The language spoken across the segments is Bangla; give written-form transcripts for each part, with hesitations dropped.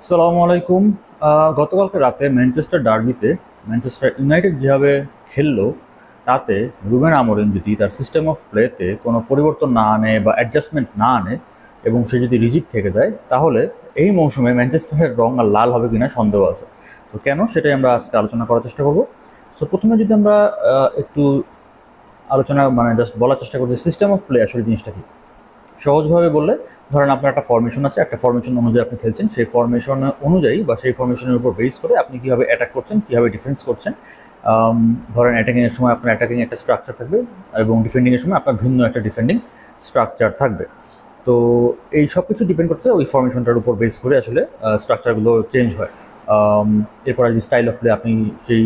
আসসালামু আলাইকুম। গতকালকে রাতে ম্যানচেস্টার ডার্বিতে ম্যানচেস্টার ইউনাইটেড যেভাবে খেললো, তাতে রুবেন আমরিম যদি তার সিস্টেম অফ প্লেতে কোনো পরিবর্তন না আনে বা অ্যাডজাস্টমেন্ট না আনে এবং সে যদি রিজিড থেকে যায়, তাহলে এই মৌসুমে ম্যানচেস্টারের রং আর লাল হবে কিনা সন্দেহ আছে। তো কেন, সেটাই আমরা আজকে আলোচনা করার চেষ্টা করব। সো প্রথমে যদি আমরা একটু আলোচনা জাস্ট বলার চেষ্টা করি সিস্টেম অফ প্লে আসলে জিনিসটা কি। সহজভাবে বললে, ধরেন আপনার একটা ফরমেশন আছে, একটা ফরমেশন অনুযায়ী আপনি খেলছেন, সেই ফরমেশন অনুযায়ী বা সেই ফরমেশনের উপর বেস করে আপনি কীভাবে অ্যাটাক করছেন, কীভাবে ডিফেন্স করছেন। ধরেন অ্যাটাকিংয়ের সময় আপনার অ্যাটাকিং একটা স্ট্রাকচার থাকবে এবং ডিফেন্ডিংয়ের সময় আপনার ভিন্ন একটা ডিফেন্ডিং স্ট্রাকচার থাকবে। তো এই সব কিছু ডিপেন্ড করছে ওই ফরমেশনটার উপর বেস করে আসলে স্ট্রাকচারগুলো চেঞ্জ হয়। এরপর যদি স্টাইল অফ প্লে, আপনি সেই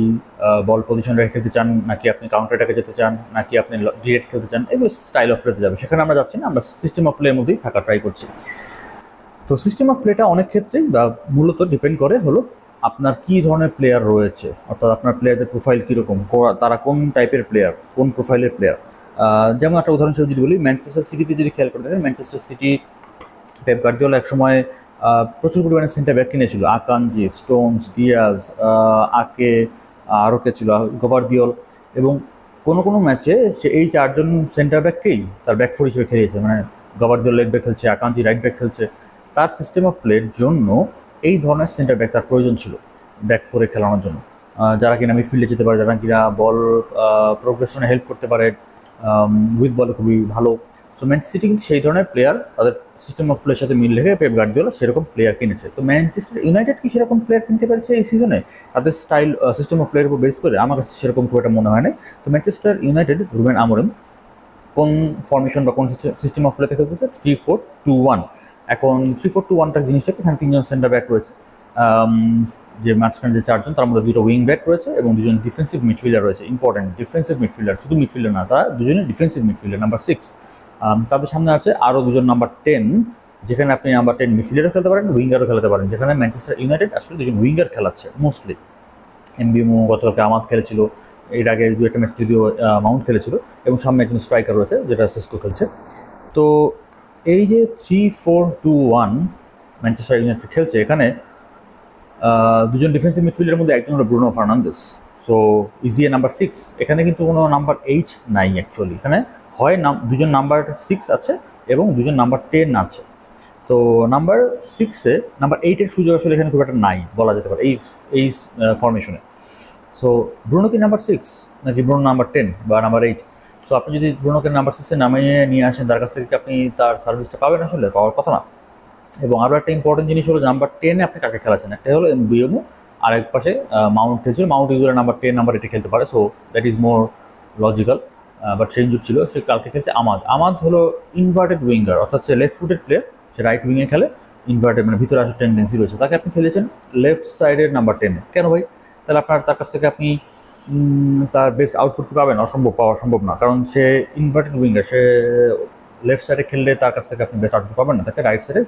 বল পজিশন রেখে খেলতে চান, নাকি আপনি কাউন্টার অ্যাটাকে যেতে চান, নাকি আপনি ডিরেক্ট খেলতে চান, এগুলো স্টাইল অফ প্লেতে যাবে। সেখানে আমরা যাচ্ছি না, আমরা সিস্টেম অফ প্লের মধ্যেই থাকা ট্রাই করছি। তো সিস্টেম অফ প্লেটা অনেক ক্ষেত্রেই বা মূলত ডিপেন্ড করে হলো আপনার কী ধরনের প্লেয়ার রয়েছে, অর্থাৎ আপনার প্লেয়ারদের প্রোফাইল কীরকম, তারা কোন টাইপের প্লেয়ার, কোন প্রোফাইলের প্লেয়ার। যেমন একটা উদাহরণস্বরূপ যদি বলি, ম্যানচেস্টার সিটিতে যদি খেয়াল করে দেখেন, ম্যানচেস্টার সিটি পেপ গার্দিওলা এক সময় প্রচুর পরিমাণে সেন্টার ব্যাক কিনেছিল। আকানজি, স্টোনস, ডিয়াজ, আকে, আরও কে ছিল, গভারদিওল, এবং কোনো কোনো ম্যাচে সে এই চারজন সেন্টার ব্যাককেই তার ব্যাক ফোর হিসেবে খেলিয়েছে। গভারদিওল লেগ ব্যাক খেলছে, আকানজি রাইট ব্যাক খেলছে। তার সিস্টেম অফ প্লের জন্য এই ধরনের সেন্টার ব্যাক তার প্রয়োজন ছিল ব্যাক ফোরে খেলানোর জন্য, যারা কিনা মিডফিল্ডে যেতে পারে, যারা কিনা বল প্রোগ্রেশনে হেল্প করতে পারে, উইথ বলে খুবই ভালো। সো ম্যানচেস্টার সিটি কিন্তু সেই ধরনের প্লেয়ার তাদের সিস্টেম অফ প্লের সাথে মিল রেখে পেপ গার্দিওলা সেরকম প্লেয়ার কিনেছে। তো ম্যানচেস্টার ইউনাইটেড কি সেরকম প্লেয়ার কিনতে পেরেছে এই সিজনে তাদের স্টাইল সিস্টেম অফ প্লেয়ার উপর বেস করে? আমার কাছে সেরকম খুব একটা মনে হয় না। তো ম্যানচেস্টার ইউনাইটেড রুবেন আমরিম কোন ফরমেশন বা কোন সিস্টেম অফ প্লেতে খেলতেছে? 3-4-2-1। এখন 3-4-2-1টার জিনিসটাকে, এখানে তিনজন সেন্টার ব্যাক রয়েছে, যে মাঝখানে যে চারজন, তার মধ্যে দুটো উইং ব্যাক রয়েছে এবং দুজন ডিফেন্সিভ মিডফিল্ডার রয়েছে। ইম্পর্টেন্ট ডিফেন্সিভ মিডফিল্ডার, শুধু মিডফিল্ডার না, তারা দুজনে ডিফেন্সিভ মিডফিল্ডার নাম্বার 6। তাদের সামনে আছে আরও দুজন নাম্বার 10, যেখানে আপনি নাম্বার 10 মিডফিল্ডারও খেলতে পারেন, উইঙ্গারও খেলতে পারেন। যেখানে ম্যানচেস্টার ইউনাইটেড আসলে দুজন উইঙ্গার খেলাচ্ছে মোস্টলি। এমবিএমও গতকালকে আমাদ খেলেছিল, এর আগে দু একটা ম্যাচ যদিও মাউন্ট খেলেছিল, এবং সামনে একজন স্ট্রাইকার রয়েছে যেটা সেসকো খেলছে। তো এই যে 3-4-2-1 ম্যানচেস্টার ইউনাইটেড খেলছে, এখানে দুজন ডিফেন্সিভ মিডফিল্ডের মধ্যে একজন হলো Bruno Fernandes. So is number 6, এখানে কিন্তু কোনো নাম্বার 8 নাই অ্যাকচুয়ালি। এখানে হয় দুজন নাম্বার 6 আছে এবং দুজন নাম্বার 10 আছে। তো নাম্বার 6-এ নাম্বার 8-এর সুযোগ আসলে এখানে খুব একটা নাই বলা যেতে পারে এই ফরমেশনে। সো ব্রুনো কি নাম্বার 6 নাকি ব্রুনো নাম্বার 10 বা নাম্বার 8? সো আপনি যদি ব্রুনোকে নাম্বার 6-এ নামিয়ে নিয়ে আসেন, তার কাছ থেকে কি আপনি তার সার্ভিসটা পাবেন? আসলে পাওয়ার কথা না। এবং আরও একটা ইম্পর্টেন্ট জিনিস হলো, নাম্বার 10-এ আপনি কাকে খেলাচ্ছেন। একটা হলো এমবিএমও, আর এক পাশে মাউন্ট খেলছিল। মাউন্ট ইউজুয়ালি নাম্বার 10 নাম্বার 8-এ খেলতে পারে, so that is more logical. But say injury ছিল, সে কালকে খেলছে আমাদ হলো ইনভার্টেড উইঙ্গার, অর্থাৎ সে লেফট ফুটেড প্লেয়ার, সে রাইট উইংয়ে খেলে। ইনভার্টেড ভিতরে আসার টেন্ডেন্সি রয়েছে। তাকে আপনি খেলেছেন লেফট সাইডের নাম্বার 10-এ। কেন ভাই? তাহলে তার কাছ থেকে আপনি তার বেস্ট আউটপুট পাবেন? পাওয়া সম্ভব না, কারণ সে ইনভার্টেড উইঙ্গার। সে লেফট সাইডে খেললে তার কাছ থেকে আপনি বেস্ট আউটপুট পাবেন না, তাকে রাইট সাইডে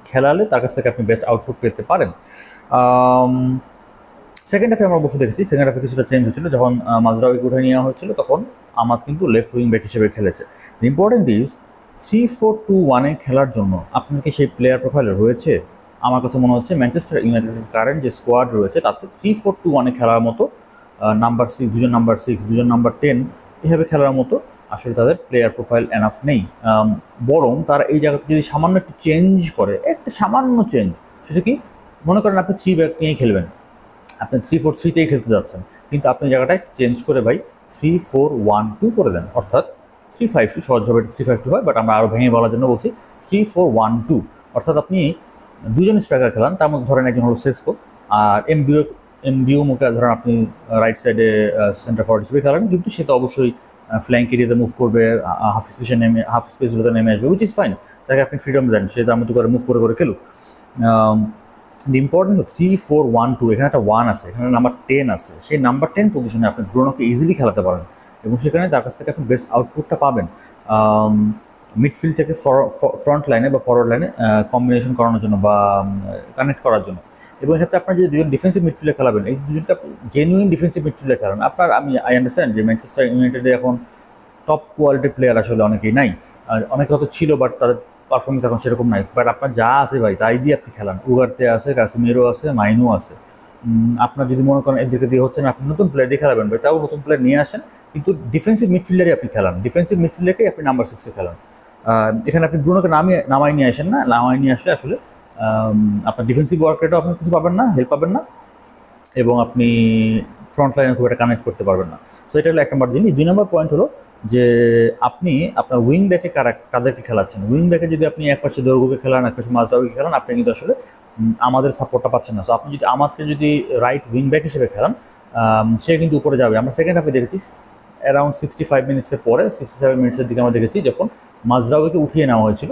খেলালে তার কাছ থেকে আপনি বেস্ট আউটপুট পেতে পারেন। সেকেন্ড হাফে আমরা বসে দেখেছি, সেকেন্ড হাফে কিছুটা চেঞ্জ হচ্ছিল। যখন মাজরাউইকে উঠে নেওয়া হচ্ছিল, তখন আমাদ কিন্তু লেফট উইং ব্যাক হিসেবে খেলেছে। দ্য ইম্পর্টেন্ট ইজ 3-4-2-1-এ খেলার জন্য আপনার কি সেই প্লেয়ার প্রোফাইল রয়েছে? আমার কাছে মনে হচ্ছে ম্যানচেস্টার ইউনাইটেডের কারেন্ট যে স্কোয়াড রয়েছে, তাতে 3-4-2-1-এ খেলার মতো নাম্বার 6, দুজন নাম্বার 6, দুজন নাম্বার 10 এভাবে খেলার মতো আসলে তাদের প্লেয়ার প্রোফাইল এনাফ নেই। বরং তারা এই জায়গাতে যদি সামান্য একটু চেঞ্জ করে, একটা সামান্য চেঞ্জ, সেটা কি, মনে করেন আপনি 3 ব্যাক নিয়ে খেলবেন, আপনি 3-4-3-তেই খেলতে যাচ্ছেন, কিন্তু আপনি জায়গাটায় চেঞ্জ করে ভাই 3-4-1-2 করে দেন, অর্থাৎ 3-5-2। সহজভাবে 3-5-2 হয়, বাট আমরা আরও ভেঙে বলার জন্য বলছি 3-4-1-2। অর্থাৎ আপনি দুজন স্ট্রাইকার খেলান, তার মধ্যে ধরেন একজন হলো সেসকো, আর এমবিওমোকে ধরেন আপনি রাইট সাইডে সেন্টার ফরওয়ার্ড হিসেবে খেলান, কিন্তু সে তো অবশ্যই ফ্ল্যাঙ্ক এরিয়াতে মুভ করবে, হাফ স্পেসগুলোতে নেমে আসবে, উইচ ইজ ফাইন। তাকে আপনি ফ্রিডম দেন, সে তার মতো করে মুভ করে করে খেলুক। দি ইম্পর্টেন্ট 3-4-1-2, এখানে একটা 1 আছে, এখানে নাম্বার 10 আছে। সেই নাম্বার 10 পজিশনে আপনি ব্রুনোকে ইজিলি খেলাতে পারেন এবং সেখানে তার কাছ থেকে আপনি বেস্ট আউটপুটটা পাবেন মিডফিল্ড থেকে ফ্রন্ট লাইনে বা ফরওয়ার্ড লাইনে কম্বিনেশন করানোর জন্য বা কানেক্ট করার জন্য। এবং এক্ষেত্রে আপনার যে দুজন ডিফেন্সিভ মিডফিল্ডে খেলাবেন, এই দুজনকে আপনি জেনুইন ডিফেন্সিভ মিডফিল্ডে খেলান। আই আন্ডারস্ট্যান্ড যে ম্যানচেস্টার ইউনাইটেডে এখন টপ কোয়ালিটির প্লেয়ার আসলে অনেকেই নাই, আর অনেকে হয়তো ছিল, বাট তাদের পারফরমেন্স এখন সেরকম নাই, বাট আপনার যা আছে ভাই তাই দিয়ে আপনি খেলান। উগারতে আছে, কাসিমেরো আছে, মাইনো আছে। আপনার যদি মনে করেন এদিকে দিয়ে হচ্ছে না, আপনি নতুন প্লেয়ার দিয়ে খেলাবেন ভাই, তাও নতুন প্লেয়ার নিয়ে আসেন, কিন্তু ডিফেন্সিভ মিডফিল্ডারই আপনি খেলান, ডিফেন্সিভ মিডফিল্ডারকেই আপনি নাম্বার 6-এ খেলান। এখানে আপনি ব্রুনোকে নামাই নিয়ে আসেন না, নামাই নিয়ে আসলে আসলে আপনার ডিফেন্সিভ ওয়ার্ক রেটও আপনি কিছু পাবেন না, হেল্প পাবেন না, এবং আপনি ফ্রন্ট লাইনে খুব একটা কানেক্ট করতে পারবেন না। সো এটা হলো 1 নম্বর জিনিস। 2 নম্বর পয়েন্ট হলো যে আপনি আপনার উইং ব্যাকে কাদেরকে খেলাচ্ছেন। উইং ব্যাকে যদি আপনি এক পাশে দৈর্ঘ্যকে খেলান, এক পাশে মাঝরাওকে খেলান, আপনি কিন্তু আসলে আমাদের সাপোর্টটা পাচ্ছেন না। সো আপনি যদি আমাকে যদি রাইট উইং ব্যাক হিসেবে খেলান, সে কিন্তু উপরে যাবে। আমরা সেকেন্ড হাফে দেখেছি অ্যারাউন্ড 65 মিনিটসের পরে, 67 মিনিটসের দিকে আমরা দেখেছি যখন মাঝরাওকে উঠিয়ে নেওয়া হয়েছিল,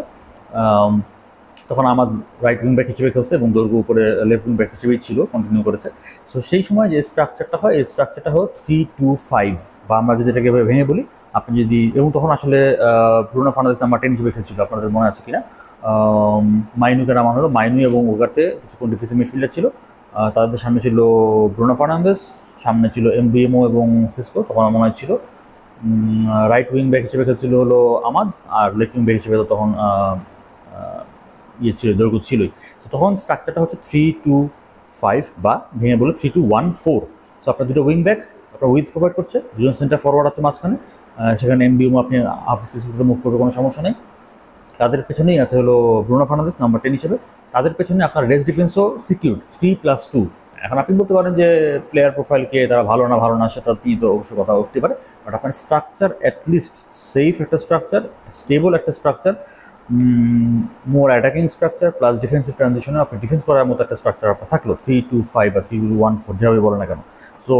তখন আমার রাইট উইং ব্যাক হিসেবে খেলছে এবং দৈর্ঘ্য উপরে লেফট উইং ব্যাক হিসেবেই ছিল, কন্টিনিউ করেছে। সো সেই সময় যে স্ট্রাকচারটা হয়, এই স্ট্রাকচারটা হলো 3-2-5, বা আমরা যদি এটাকে ভেঙে বলি, আপনি যদি, এবং তখন আসলে ব্রুনো ফার্নান্দেজ নাম্বার 10 হিসেবে খেলছিল, আপনাদের মনে আছে কিনা। মাইনুকে নামানো হলো, মাইনু এবং ওগারতে কিছুক্ষণ ডিফেন্সিভ মিডফিল্ডার ছিল, তাদের সামনে ছিল ব্রুনো ফার্নান্দেজ, সামনে ছিল এমবিএমও এবং সিসকো, তখন আমার মনে হয় ছিল। রাইট উইং ব্যাক হিসেবে খেলছিল হলো আমাদ, আর লেফট উইং ব্যাক হিসেবে তখন ছিল, দৈর্ঘ্য ছিলই। তো তখন স্ট্রাকচারটা হচ্ছে 3-2-5, বা ভেঙে বলে 3-2-1-4। সো আপনার দুটো উইং ব্যাক আপনার উইথ প্রোভাইড করছে, দুজন সেন্টার ফরওয়ার্ড আছে মাঝখানে, সেখানে এমবিএমও আপনি হাফ স্পেসের ভিতরে মুভ করবে, কোনো সমস্যা নেই। তাদের পেছনেই আছে হলো ব্রুনো ফার্নান্দেজ নাম্বার 10 হিসেবে, তাদের পেছনে আপনার রেস ডিফেন্সও সিকিউরড 3+2। এখন আপনি বলতে পারেন যে প্লেয়ার প্রোফাইলকে তারা ভালো না সেটা নিয়ে তো অবশ্যই কথা উঠতে পারে, বাট আপনার স্ট্রাকচার অ্যাটলিস্ট সেফ একটা স্ট্রাকচার, স্টেবল একটা স্ট্রাকচার, মোর অ্যাটাকিং স্ট্রাকচার প্লাস ডিফেন্সিভ ট্রানজিশনে আপনি ডিফেন্স করার মতো একটা স্ট্রাকচার আপনার থাকলো 3-2-5 বা 3-1-4, যেভাবে বলে না কেন। সো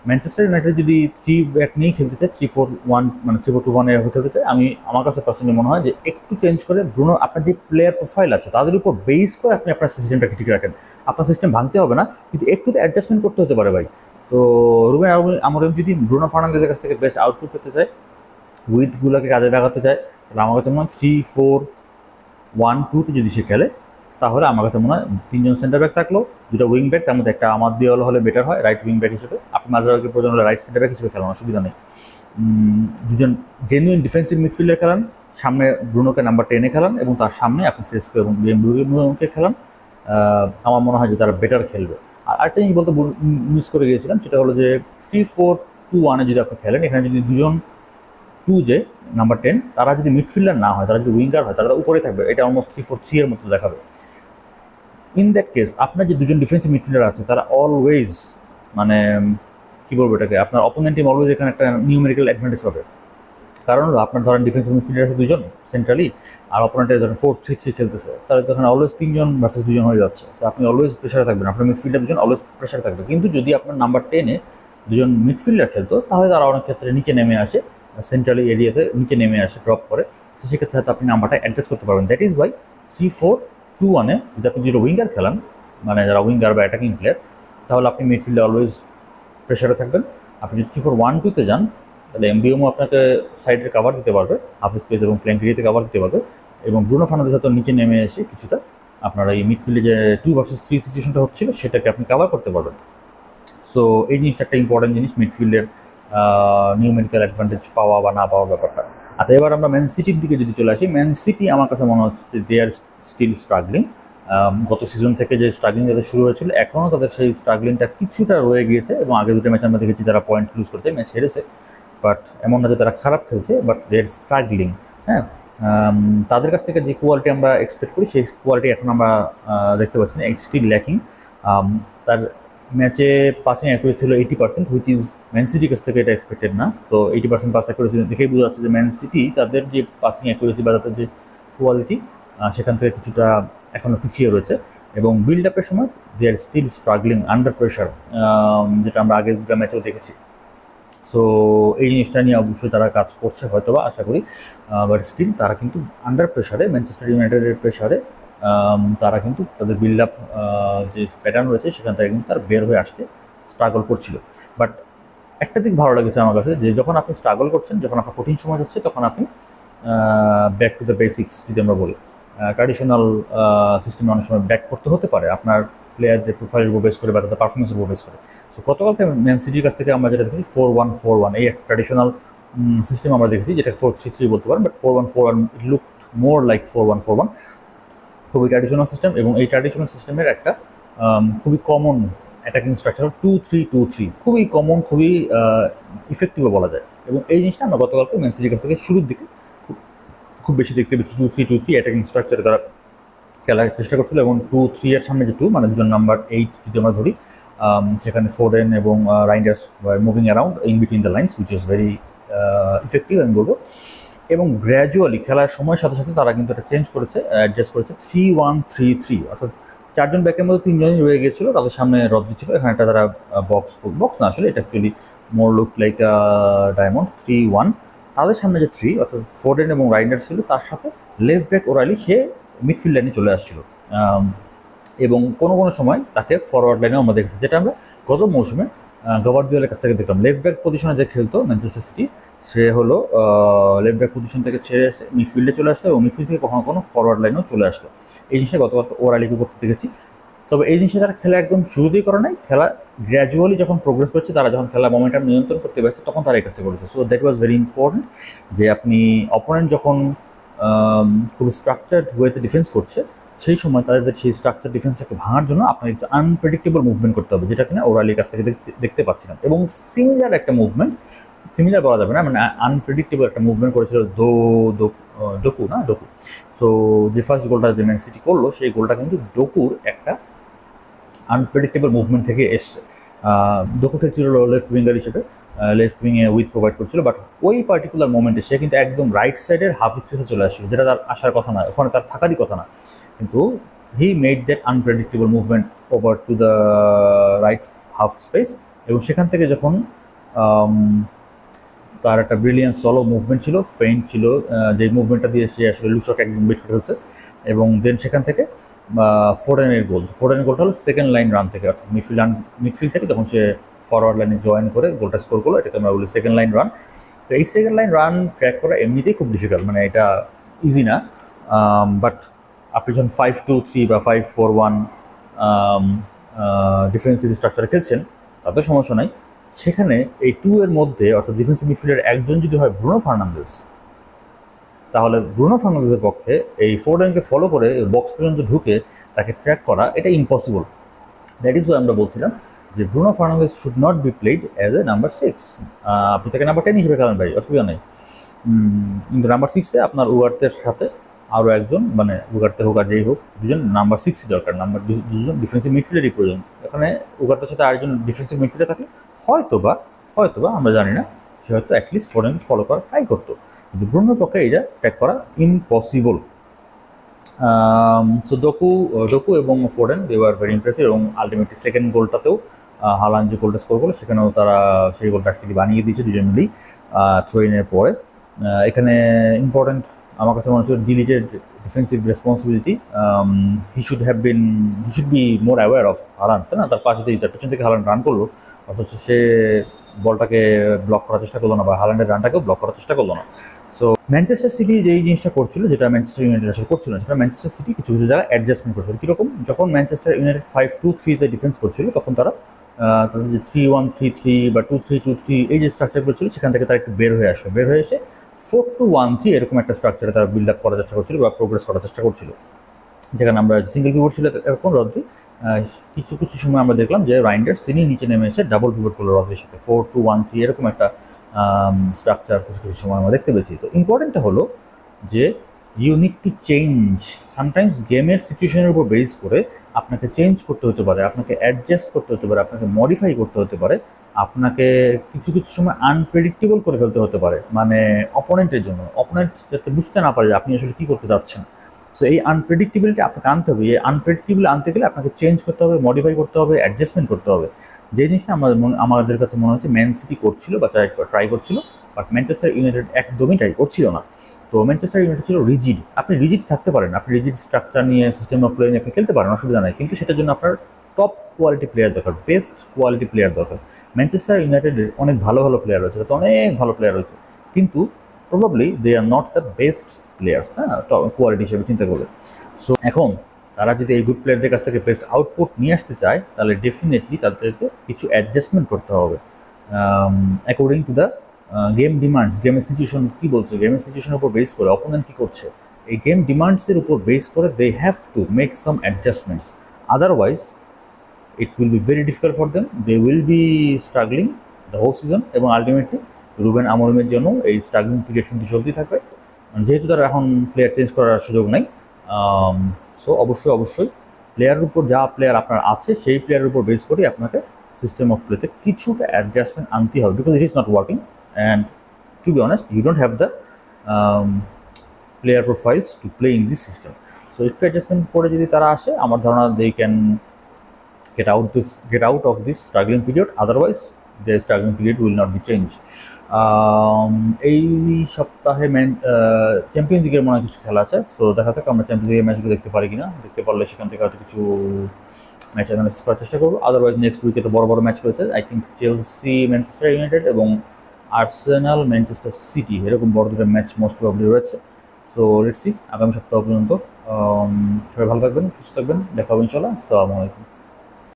ম্যানচেস্টার ইউনাইটেড যদি 3 ব্যাক নিয়েই খেলতে চায়, 3-4-1 মানে 3-4-2-1 এভাবে খেলতে চায়, আমার কাছে পার্সোনালি মনে হয় যে একটু চেঞ্জ করে ব্রুনো, আপনার যে প্লেয়ার প্রোফাইল আছে তাদের উপর বেস করে আপনি আপনার সিস্টেমটাকে ঠিক রাখেন। আপনার সিস্টেম ভাঙতে হবে না, কিন্তু একটু তো অ্যাডজাস্টমেন্ট করতে হতে পারে ভাই। তো রুবেন আমরিম যদি ব্রুনো ফার্নান্দেজের কাছ থেকে বেস্ট আউটপুট পেতে চায়, উইথগুলোকে কাজে লাগাতে চায়, তাহলে আমার কাছে মনে হয় 3-4-1-2-তে যদি সে খেলে, তাহলে আমার কাছে মনে হয় 3 জন সেন্টার ব্যাক থাকলো, 2টা উইং ব্যাক, তার মধ্যে একটা আমার দেওয়াল হলে বেটার হয় রাইট উইং ব্যাক হিসেবে। আপনি মাঝরাওকে প্রয়োজন হলে রাইট সেন্টার ব্যাক হিসেবে খেলান, অসুবিধা নেই। 2জন জেনুইন ডিফেন্সিভ মিডফিল্ডার খেলান, সামনে ব্রুনোকে নাম্বার 10-এ খেলান, এবং তার সামনে আপনি সেসকো এবং এমবিএমকে খেলান। আমার মনে হয় যে তারা বেটার খেলবে। আর আরেকটা জিনিস বলতে মিস করে গিয়েছিলাম, সেটা হলো যে 3-4-2-1-এ যদি আপনি খেলেন, এখানে যদি 2জন 2 যে নাম্বার 10 তারা যদি মিডফিল্ডার না হয়, তারা যদি উইঙ্গার হয়, তারা উপরে থাকবে, এটা অলমোস্ট 3-4-3 এর মতো দেখাবে। ইন দ্যাট কেস আপনার যে 2জন ডিফেন্সিভ মিডফিল্ডার আছে, তারা অলওয়েজ, মানে কী বলবো এটাকে, আপনার অপোনেন্ট টিম অলওয়েজ এখানে একটা নিউমেরিক্যাল অ্যাডভান্টেজ পাবে। কারণ আপনার ধরেন ডিফেন্সিভ মিডফিল্ডার আছে 2জন সেন্ট্রালি, আর অপোনেন্টে ধরেন 4-3-3 খেলতেছে, তাহলে তখন অলওয়েজ 3 জন ভার্সেস 2 জন হয়ে যাচ্ছে। তো আপনি অলওয়েজ প্রেশারে থাকবেন, আপনার মিডফিল্ডার 2জন অলওয়েজ প্রেশারে থাকবে। কিন্তু যদি আপনার নাম্বার 10-এ 2জন মিডফিল্ডার খেলতো, তাহলে তারা অনেক ক্ষেত্রে নিচে নেমে আসে, সেন্ট্রালি এরিয়াতে নিচে নেমে আসে, ড্রপ করে। তো সেক্ষেত্রে হয়তো আপনি নাম্বারটা অ্যাডজাস্ট করতে পারবেন। দ্যাট ইজ ওয়াই 3-4-2-1-এ যদি আপনি যেটা উইঙ্গার খেলান, মানে যারা উইঙ্গার বা অ্যাটাকিং প্লেয়ার, তাহলে আপনি মিডফিল্ডে অলওয়েজ প্রেশারে থাকবেন। আপনি যদি 3-4-1-2-তে যান, তাহলে এমবিএমও আপনাকে সাইডে কাভার দিতে পারবে, হাফ স্পেস এবং ফ্ল্যাঙ্ক এরিয়াতে কাভার দিতে পারবে, এবং ব্রুনো ফার্নান্দেজ হয়তো নিচে নেমে এসে কিছুটা আপনার এই মিডফিল্ডে যে 2 ভার্সেস 3 সিচুয়েশনটা হচ্ছিল, সেটাকে আপনি কাভার করতে পারবেন। সো এই জিনিসটা একটা ইম্পর্টেন্ট জিনিস, মিডফিল্ডের নিউমেরিক্যাল অ্যাডভান্টেজ পাওয়া বা না পাওয়ার ব্যাপারটা। আচ্ছা, এবার আমরা ম্যান সিটির দিকে যদি চলে আসি, ম্যান সিটি আমার কাছে মনে হচ্ছে দে আর স্টিল স্ট্রাগলিং। গত সিজন থেকে যে স্ট্রাগলিং যাদের শুরু হয়েছিল, এখনও তাদের সেই স্ট্রাগলিংটা কিছুটা রয়ে গিয়েছে, এবং আগে দুটো ম্যাচ আমরা দেখেছি তারা পয়েন্ট লুজ করেছে, ম্যাচ হেরেছে, বাট এমন না যে তারা খারাপ খেলছে, বাট দে আর স্ট্রাগলিং। হ্যাঁ, তাদের কাছ থেকে যে কোয়ালিটি আমরা এক্সপেক্ট করি, সেই কোয়ালিটি এখন আমরা দেখতে পাচ্ছি না, স্টিল ল্যাকিং। তার ম্যাচে পাসিং অ্যাকুরেসি ছিল 80%, হুইচ ইজ ম্যান সিটির কাছ থেকে এটা এক্সপেক্টেড না। তো 80% পাস অ্যাকুরেসি দেখেই বোঝা যাচ্ছে যে ম্যান সিটি তাদের যে পাসিং অ্যাকুরেসি বা তাদের যে কোয়ালিটি, সেখান থেকে কিছুটা এখনও পিছিয়ে রয়েছে, এবং বিল্ড আপের সময় দে আর স্টিল স্ট্রাগলিং আন্ডার প্রেশার, যেটা আমরা আগের দুটো ম্যাচেও দেখেছি। সো এই জিনিসটা নিয়ে অবশ্যই তারা কাজ করছে হয়তো বা, আশা করি, বাট স্টিল তারা কিন্তু আন্ডার প্রেশারে, ম্যানচেস্টার ইউনাইটেডের প্রেশারে তারা কিন্তু তাদের বিল্ড আপ যে প্যাটার্ন রয়েছে, সেখান থেকে কিন্তু তারা বের হয়ে আসতে স্ট্রাগল করছিল। বাট একটা দিক ভালো লেগেছে আমার কাছে, যে যখন আপনি স্ট্রাগল করছেন, যখন আপনার কঠিন সময় হচ্ছে, তখন আপনি ব্যাক টু দ্য বেসিক্স যদি আমরা বলি, ট্র্যাডিশনাল সিস্টেমে অনেক সময় ব্যাক করতে হতে পারে আপনার প্লেয়ারদের প্রোফাইলের উপর বেস করে বা তাদের পারফরমেন্সের উপর বেস করে। সো গতকালকে ম্যান সিটির কাছ থেকে আমরা যেটা দেখেছি 4-1-4-1, এই একটা ট্র্যাডিশনাল সিস্টেম আমরা দেখেছি, যেটা 4-3-3 বলতে পারেন, but 4-1-4-1 it look more like 4-1-4-1, খুবই ট্র্যাডিশনাল সিস্টেম। এবং এই ট্র্যাডিশনাল সিস্টেমের একটা খুবই কমন অ্যাটাকিং স্ট্রাকচার 2-3-2-3, খুবই কমন, খুবই ইফেক্টিভও বলা যায়। এবং এই জিনিসটা আমরা গতকালকে ম্যান সিটির কাছ থেকে শুরুর দিকে খুব বেশি দেখতে পেয়েছি। 2-3-2-3 অ্যাটাকিং স্ট্রাকচারে তারা খেলার চেষ্টা করছিল। এবং 2-3 এর সামনে যে 2 মানে দুজন নাম্বার 8 যদি আমরা ধরি, সেখানে ফোডেন এবং Reijnders moving around in between the lines, which is very effective আমি বলবো। এবং গ্র্যাজুয়ালি খেলার সময়ের সাথে সাথে তারা কিন্তু এটা চেঞ্জ করেছে, অ্যাডজাস্ট করেছে 3-1-3-3, অর্থাৎ 4 জন ব্যাকের মধ্যে 3 জনই রয়ে গিয়েছিল, তাদের সামনে রদ্রি ছিল, এখানে একটা তারা বক্স না, আসলে এটা অ্যাকচুয়ালি মোর লুক লাইক ডায়মন্ড 3-1। তাদের সামনে যে 3 অর্থাৎ ফোডেন এবং রাইন্ডার ছিল, তার সাথে লেফট ব্যাক ওরালি সে মিডফিল্ড লাইনে চলে আসছিল, এবং কোনো কোনো সময় তাকে ফরওয়ার্ড লাইনেও আমরা দেখেছি, যেটা আমরা গত মৌসুমে গাভার্দিওলের কাছ থেকে দেখলাম। লেফট ব্যাক পজিশনে যে খেলতো ম্যানচেস্টার সিটি, সে হলো লেফট ব্যাক পজিশন থেকে ছেড়ে এসে মিডফিল্ডে চলে আসতো এবং মিডফিল্ড থেকে কখনো কোনো ফরওয়ার্ড লাইনেও চলে আসতো। এই জিনিসটা গতকাল ওরালিকে করতে দেখেছি। তবে এই জিনিসটা তারা খেলা একদম শুরুতেই করে নাই, খেলা গ্র্যাজুয়ালি যখন প্রোগ্রেস করছে, তারা যখন খেলা মোমেন্টাম নিয়ন্ত্রণ করতে পারছে, তখন তারা এই কাজটা করেছে। So that was very important, যে আপনি অপোনেন্ট যখন খুব স্ট্রাকচার্ড ওয়েতে ডিফেন্স করছে, সেই সময় তাদের সেই স্ট্রাকচার ডিফেন্সটাকে ভাঙার জন্য আপনার একটু আনপ্রেডিক্টেবল মুভমেন্ট করতে হবে, যেটা কিনা ওরালির কাছ থেকে দেখতে পাচ্ছিলাম। এবং সিমিলার একটা মুভমেন্ট, সিমিলার বলা যাবে না, মানে আনপ্রেডিক্টেবল একটা মুভমেন্ট করেছিল ডোকু। সো যে ফার্স্ট গোলটা যে ম্যান সিটি করলো, সেই গোলটা কিন্তু ডোকুর একটা আনপ্রেডিক্টেবল মুভমেন্ট থেকে এসছে। ডোকু খেলছিল লেফট উইঙ্গার হিসেবে, লেফট উইংয়ে উইথ প্রোভাইড করছিল, বাট ওই পার্টিকুলার মোমেন্টে সে কিন্তু একদম রাইট সাইডের হাফ স্পেসে চলে আসছিল, যেটা তার আসার কথা না, ওখানে তার থাকারই কথা না, কিন্তু he made that unpredictable movement over to the right half space. এবং সেখান থেকে যখন তার একটা ব্রিলিয়ান্ট সলো মুভমেন্ট ছিল, ফেইন্ট ছিল, যে মুভমেন্টটা দিয়ে সে আসলে লুসক একদম বিট করে ফেলছে। এবং দেন সেখান থেকে ফোডেনের গোলটা হলো সেকেন্ড লাইন রান থেকে, অর্থাৎ মিডফিল্ড থেকে যখন সে ফরওয়ার্ড লাইনে জয়েন করে গোলটা স্কোর করলো, এটাকে আমরা বলি সেকেন্ড লাইন রান। তো এই সেকেন্ড লাইন রান ট্র্যাক করা এমনিতেই খুব ডিফিকাল্ট, মানে এটা ইজি না। বাট আপনি যখন 5-2-3 বা 5-4-1 ডিফেন্সিভ স্ট্রাকচারে খেলছেন, তাতে সমস্যা নাই। সেখানে এই 2 এর মধ্যে, অর্থাৎ ডিফেন্সিভ মিডফিল্ডার একজন যদি হয় ব্রুনো ফার্নান্দেজ, তাহলে ব্রুনো ফার্নান্দেজের পক্ষে এই ফোরডেনকে ফলো করে বক্স পর্যন্ত ঢুকে তাকে ট্র্যাক করা এটা ইম্পসিবল। দ্যাট ইজ ওয়াই আমরা বলছিলাম যে Bruno Fernandes should not be played as a number 6। আপনি তাকে নাম্বার 10 হিসেবে খেলেন ভাই, অসুবিধা নেই, কিন্তু নাম্বার 6-এ আপনার উগার্তের সাথে আরও একজন, মানে উগার্তে হোক আর যেই হোক, দুজন নাম্বার 6 দরকার, দুজন ডিফেন্সিভ মিডফিল্ডারই প্রয়োজন। এখানে উগার্তের সাথে আরেকজন ডিফেন্সিভ মিডফিল্ডার থাকলে হয়তোবা আমরা জানি না, সে হয়তো অ্যাটলিস্ট ফোডেনকে ফলো করার ট্রাই করতো, কিন্তু ব্রুনোর পক্ষে এটা ট্র্যাক করা ইম্পসিবল। সো ডোকু এবং Foden they were very impressive. এবং আলটিমেটলি সেকেন্ড গোলটাতেও হালান্ড যে গোলটা স্কোর করলো, সেখানেও তারা সেই গোলটা অ্যাকচুয়ালি বানিয়ে দিয়েছে দুজন মিলেই থ্রো ইনের পরে। এখানে ইম্পর্টেন্ট আমার কাছে মনে হচ্ছে deleted defensive responsibility. He should be more aware of Haaland, তাই না? তার পাশে দিয়ে তার পেছন থেকে হালান্ড রান করলো, অথচ সে বলটাকে ব্লক করার চেষ্টা করলো না, বা হালান্ডের রানটাকেও ব্লক করার চেষ্টা করলো না। সো ম্যানচেস্টার সিটি যেই জিনিসটা করছিল, যেটা ম্যানচেস্টার ইউনাইটেড আসলে করছিল না, সেটা ম্যানচেস্টার সিটি কিছু কিছু জায়গায় অ্যাডজাস্টমেন্ট করছিল। কীরকম? যখন ম্যানচেস্টার ইউনাইটেড 5-2-3-তে ডিফেন্স করছিল, তখন তারা তাদের যে 3-1-3-3 বা 2-3-2-3 এই যে স্ট্রাকচারগুলো ছিল, সেখান থেকে তারা একটু বের হয়ে এসে 4-2-1-3 এরকম একটা স্ট্রাকচারে তারা বিল্ড আপ করার চেষ্টা করছিল বা প্রোগ্রেস করার চেষ্টা করছিল, যেখানে আমরা সিঙ্গেল পিভট ছিল এরকম রদ্রি। কিছু সময় আমরা দেখলাম যে রাইন্ডার্স তিনি নিচে নেমে এসে ডাবল পিভট করলো রদ্রির সাথে, 4-2-1-3 এরকম একটা স্ট্রাকচার কিছু সময় আমরা দেখতে পেয়েছি। তো ইম্পর্টেন্টটা হলো যে you need to change. Sometimes গেমের সিচুয়েশনের উপর বেস করে আপনাকে চেঞ্জ করতে হতে পারে, আপনাকে অ্যাডজাস্ট করতে হতে পারে, আপনাকে মডিফাই করতে হতে পারে, আপনাকে কিছু সময় আনপ্রেডিক্টেবল করে ফেলতে হতে পারে, মানে অপোনেন্টের জন্য, অপোনেন্ট যাতে বুঝতে না পারে যে আপনি আসলে কী করতে যাচ্ছেন। সো এই আনপ্রেডিক্টেবিলিটি আপনাকে আনতে হবে। এই আনপ্রেডিক্টেবল আনতে গেলে আপনাকে চেঞ্জ করতে হবে, মডিফাই করতে হবে, অ্যাডজাস্টমেন্ট করতে হবে। যে জিনিসটা আমাদের কাছে মনে হচ্ছে ম্যান সিটি করছিল বা ট্রাই করছিল, বাট ম্যানচেস্টার ইউনাইটেড একদমই ট্রাই করছিল না। তো ম্যানচেস্টার ইউনাইটেড ছিল রিজিড। আপনি রিজিড থাকতে পারেন, আপনি রিজিড স্ট্রাকচার নিয়ে সিস্টেম অফ প্লে নিয়ে আপনি খেলতে পারেন, অসুবিধা নাই, কিন্তু সেটার জন্য আপনার টপ কোয়ালিটি প্লেয়ার দরকার, বেস্ট কোয়ালিটি প্লেয়ার দরকার। ম্যানচেস্টার ইউনাইটেডের অনেক ভালো প্লেয়ার রয়েছে, তাতে অনেক ভালো প্লেয়ার রয়েছে, কিন্তু probably they are not the best players, তাই না, কোয়ালিটি হিসেবে চিন্তা করবে। সো এখন তারা যদি এই গুড প্লেয়ারদের কাছ থেকে বেস্ট আউটপুট নিয়ে আসতে চায়, তাহলে ডেফিনেটলি তাদেরকে কিছু অ্যাডজাস্টমেন্ট করতে হবে according to the game demands. গেমের সিচুয়েশন কী বলছে, গেমের সিচুয়েশনের উপর বেস করে অপোনেন্ট কী করছে, এই গেম ডিমান্ডসের উপর বেস করে they have to make some adjustments, otherwise it will be very difficult for them. They will be struggling the whole season এবং আলটিমেটলি রুবেন আমোরিমের জন্য এই স্ট্রাগলিং পিরিয়ড কিন্তু চলতেই থাকবে, যেহেতু তারা এখন প্লেয়ার চেঞ্জ করার সুযোগ নাই। সো অবশ্যই প্লেয়ারের উপর যা প্লেয়ার আপনার আছে সেই প্লেয়ারের উপর বেস করে আপনাকে সিস্টেম অফ প্লেতে কিছুটা অ্যাডজাস্টমেন্ট আনতে হবে, because it is not working and to be honest you don't have the player profiles to play in this system. So একটু অ্যাডজাস্টমেন্ট করে যদি তারা আসে, আমার ধারণা they can get out of this struggling period, otherwise the struggling period will not be changed. এই সপ্তাহে চ্যাম্পিয়ন্স লিগের মনে কিছু খেলা আছে, সো দেখা যাক আমরা চ্যাম্পিয়ন্স লিগের ম্যাচগুলো দেখতে পারি কিনা, দেখতে পারলে সেখান থেকে হয়তো কিছু ম্যাচ অ্যানালাইসিস করার চেষ্টা করবো। আদারওয়াইজ নেক্সট উইকে তো বড় ম্যাচ রয়েছে, I think Chelsea Manchester United এবং আর্সেনাল ম্যানচেস্টার সিটি, এরকম বড় দুটো ম্যাচ মোস্ট প্রবাবলি রয়েছে। সো লেটস সি আগামী সপ্তাহ পর্যন্ত। সবাই ভালো থাকবেন, সুস্থ থাকবেন, দেখা হবে ইনশাআল্লাহ। আসসালামু আলাইকুম।